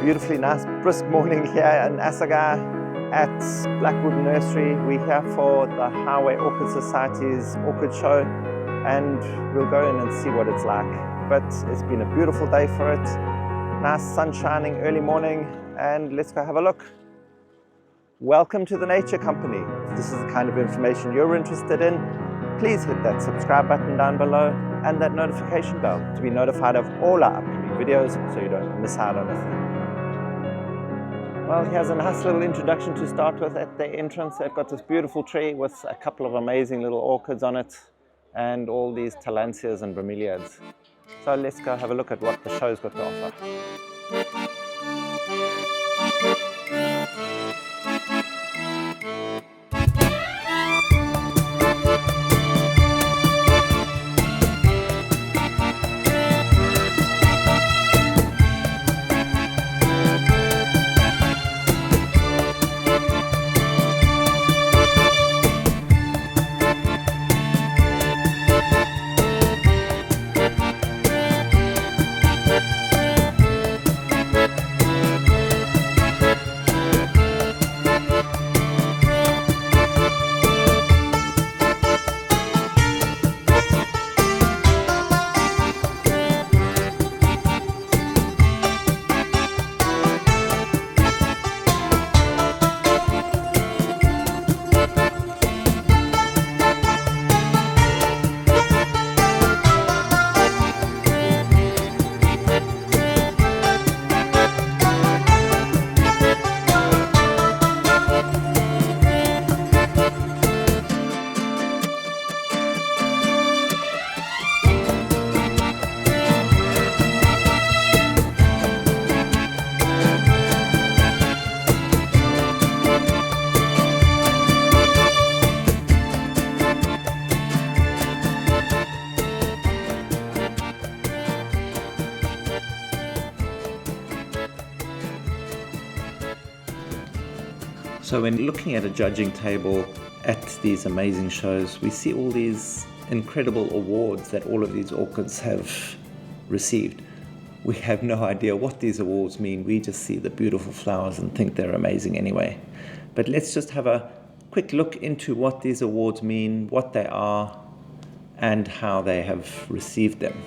beautifully nice brisk morning here in Assagar at Blackwood Nursery. We're here for the Highway Orchid Society's Orchid Show, and we'll go in and see what it's like. But it's been a beautiful day for it. Nice sun shining early morning, and let's go have a look. Welcome to the Nature Company. If this is the kind of information you're interested in, please hit that subscribe button down below and that notification bell to be notified of all our upcoming videos so you don't miss out on a thing. Well, here's a nice little introduction to start with. At the entrance, they've got this beautiful tree with a couple of amazing little orchids on it and all these tillandsias and bromeliads. So let's go have a look at what the show's got to offer. So when looking at a judging table at these amazing shows, we see all these incredible awards that all of these orchids have received. We have no idea what these awards mean. We just see the beautiful flowers and think they're amazing anyway. But let's just have a quick look into what these awards mean, what they are, and how they have received them.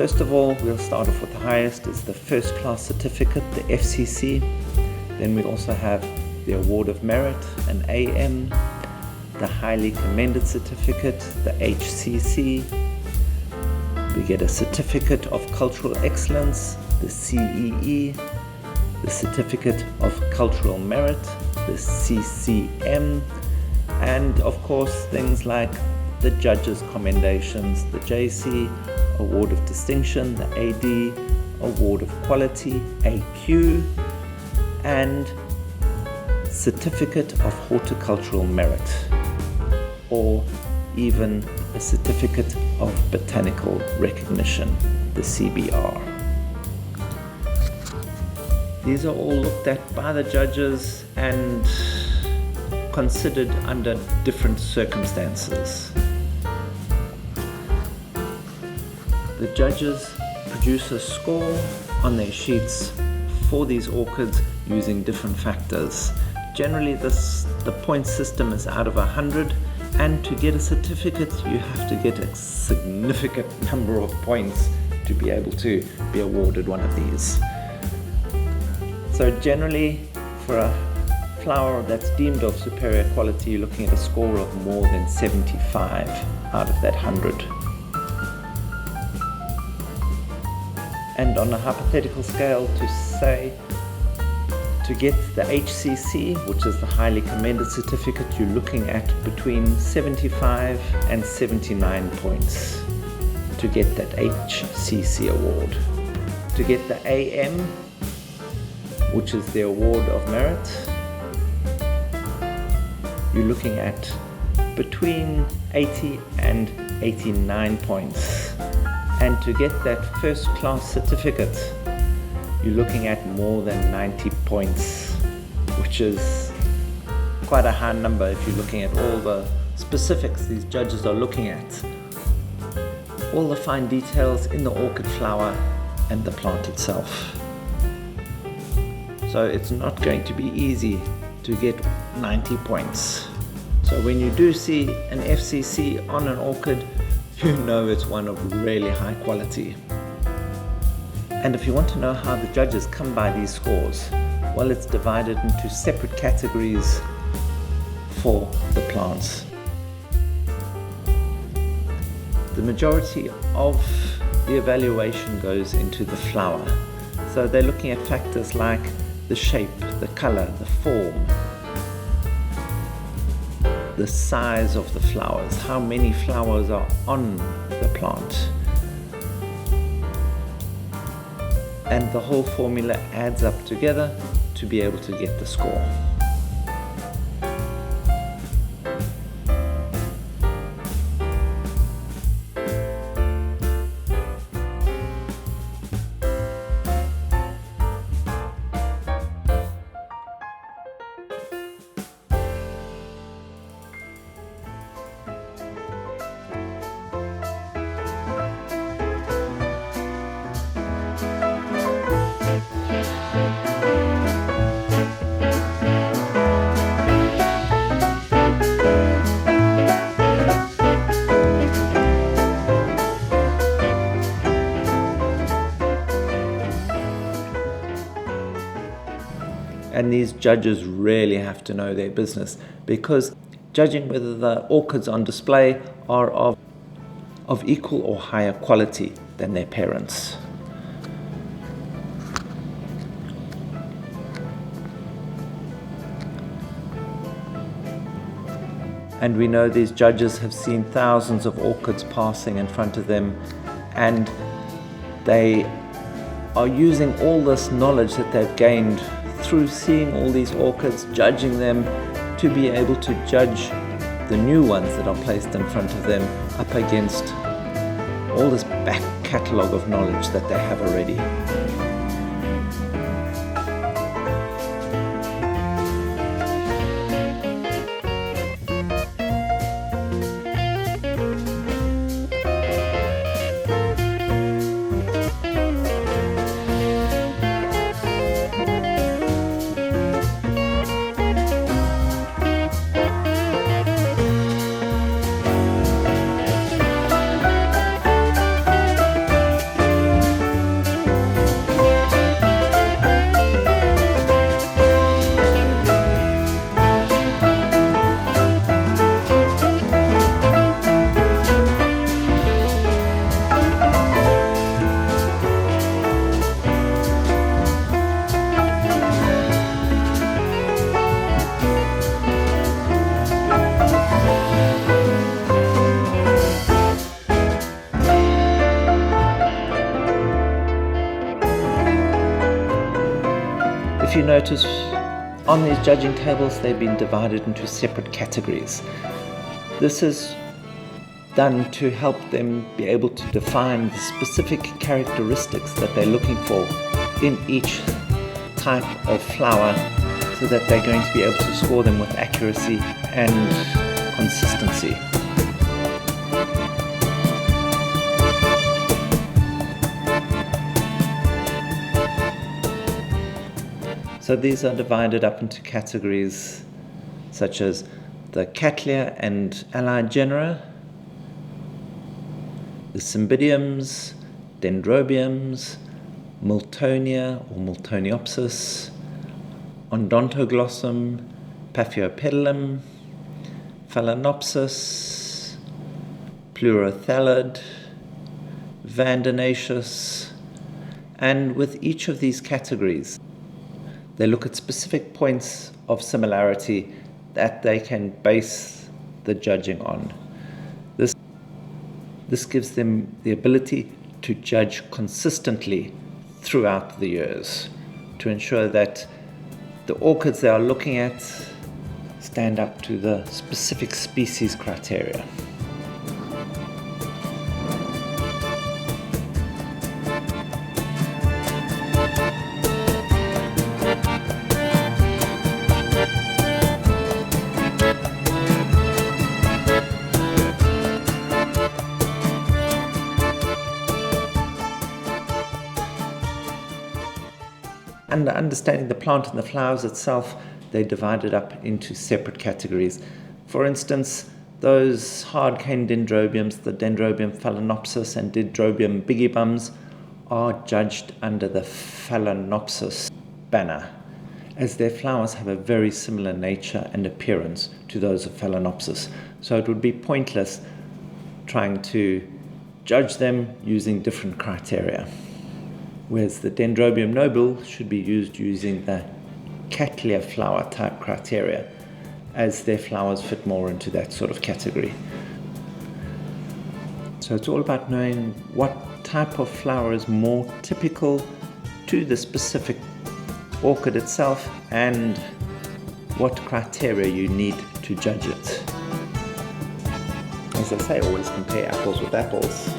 First of all, we'll start off with the highest, is the first class certificate, the FCC. Then we also have the Award of Merit, an AM, the Highly Commended Certificate, the HCC. We get a Certificate of Cultural Excellence, the CEE, the Certificate of Cultural Merit, the CCM, and of course things like the Judges' Commendations, the JC, Award of Distinction, the AD, Award of Quality, AQ, and Certificate of Horticultural Merit, or even a Certificate of Botanical Recognition, the CBR. These are all looked at by the judges and considered under different circumstances. The judges produce a score on their sheets for these orchids using different factors. Generally, the point system is out of 100, and to get a certificate, you have to get a significant number of points to be able to be awarded one of these. So generally, for a flower that's deemed of superior quality, you're looking at a score of more than 75 out of that 100. And on a hypothetical scale, to say, to get the HCC, which is the Highly Commended Certificate, you're looking at between 75 and 79 points to get that HCC award. To get the AM, which is the Award of Merit, you're looking at between 80 and 89 points. And to get that first class certificate, you're looking at more than 90 points, which is quite a high number if you're looking at all the specifics these judges are looking at. All the fine details in the orchid flower and the plant itself. So it's not going to be easy to get 90 points. So when you do see an FCC on an orchid, you know it's one of really high quality. And if you want to know how the judges come by these scores, well, it's divided into separate categories for the plants. The majority of the evaluation goes into the flower. So they're looking at factors like the shape, the color, the form, the size of the flowers, how many flowers are on the plant. And the whole formula adds up together to be able to get the score. And these judges really have to know their business, because judging whether the orchids on display are of equal or higher quality than their parents. And we know these judges have seen thousands of orchids passing in front of them, and they are using all this knowledge that they've gained through seeing all these orchids, judging them, to be able to judge the new ones that are placed in front of them up against all this back catalogue of knowledge that they have already. If you notice, on these judging tables, they've been divided into separate categories. This is done to help them be able to define the specific characteristics that they're looking for in each type of flower, so that they're going to be able to score them with accuracy and consistency. So these are divided up into categories such as the Cattleya and allied genera, the Cymbidiums, Dendrobiums, Miltonia or Miltoniopsis, Odontoglossum, Paphiopedilum, Phalaenopsis, Pleurophthalid, Vandanaceous, and with each of these categories, they look at specific points of similarity that they can base the judging on. This gives them the ability to judge consistently throughout the years, to ensure that the orchids they are looking at stand up to the specific species criteria. Under understanding the plant and the flowers itself, they divided up into separate categories. For instance, those hard cane dendrobiums, the Dendrobium phalaenopsis and Dendrobium bigibums, are judged under the Phalaenopsis banner, as their flowers have a very similar nature and appearance to those of Phalaenopsis. So it would be pointless trying to judge them using different criteria. Whereas the Dendrobium nobile should be used using the Cattleya flower type criteria, as their flowers fit more into that sort of category. So it's all about knowing what type of flower is more typical to the specific orchid itself and what criteria you need to judge it. As I say, always compare apples with apples.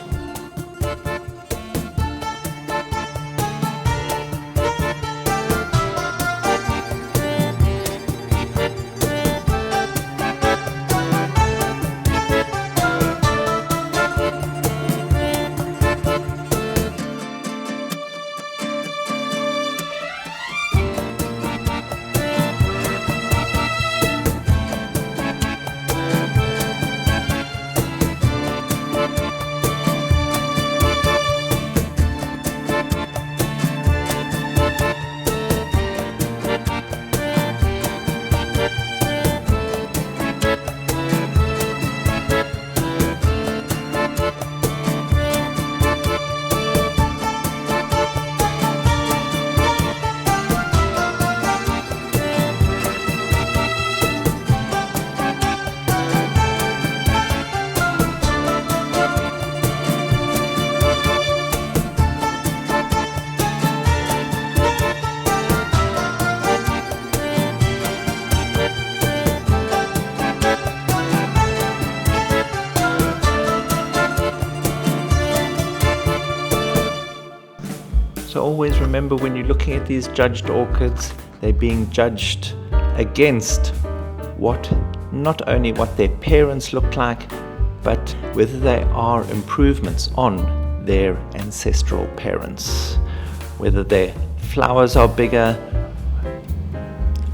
So always remember, when you're looking at these judged orchids, they're being judged against not only what their parents look like, but whether they are improvements on their ancestral parents, whether their flowers are bigger,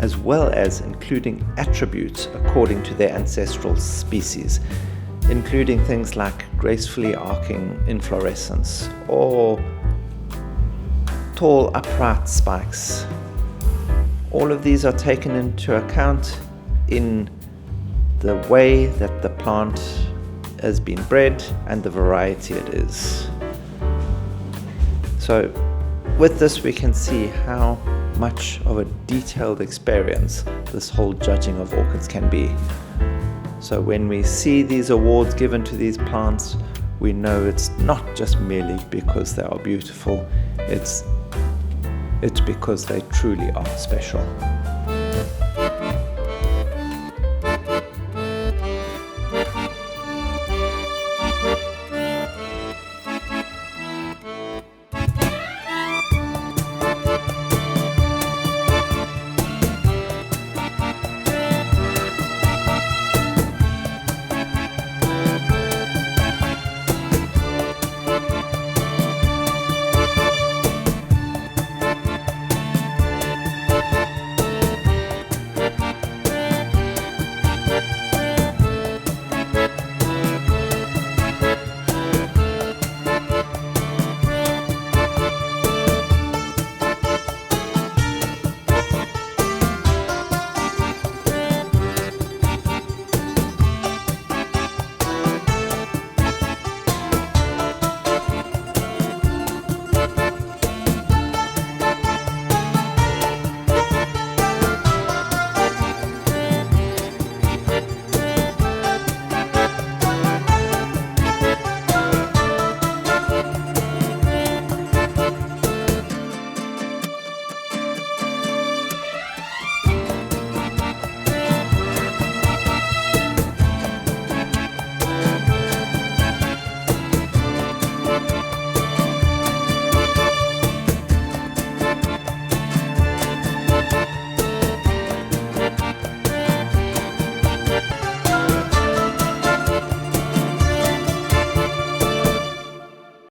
as well as including attributes according to their ancestral species, including things like gracefully arcing inflorescence or tall upright spikes. All of these are taken into account in the way that the plant has been bred and the variety it is. So with this we can see how much of a detailed experience this whole judging of orchids can be. So when we see these awards given to these plants, we know it's not just merely because they are beautiful. It's it's because they truly are special.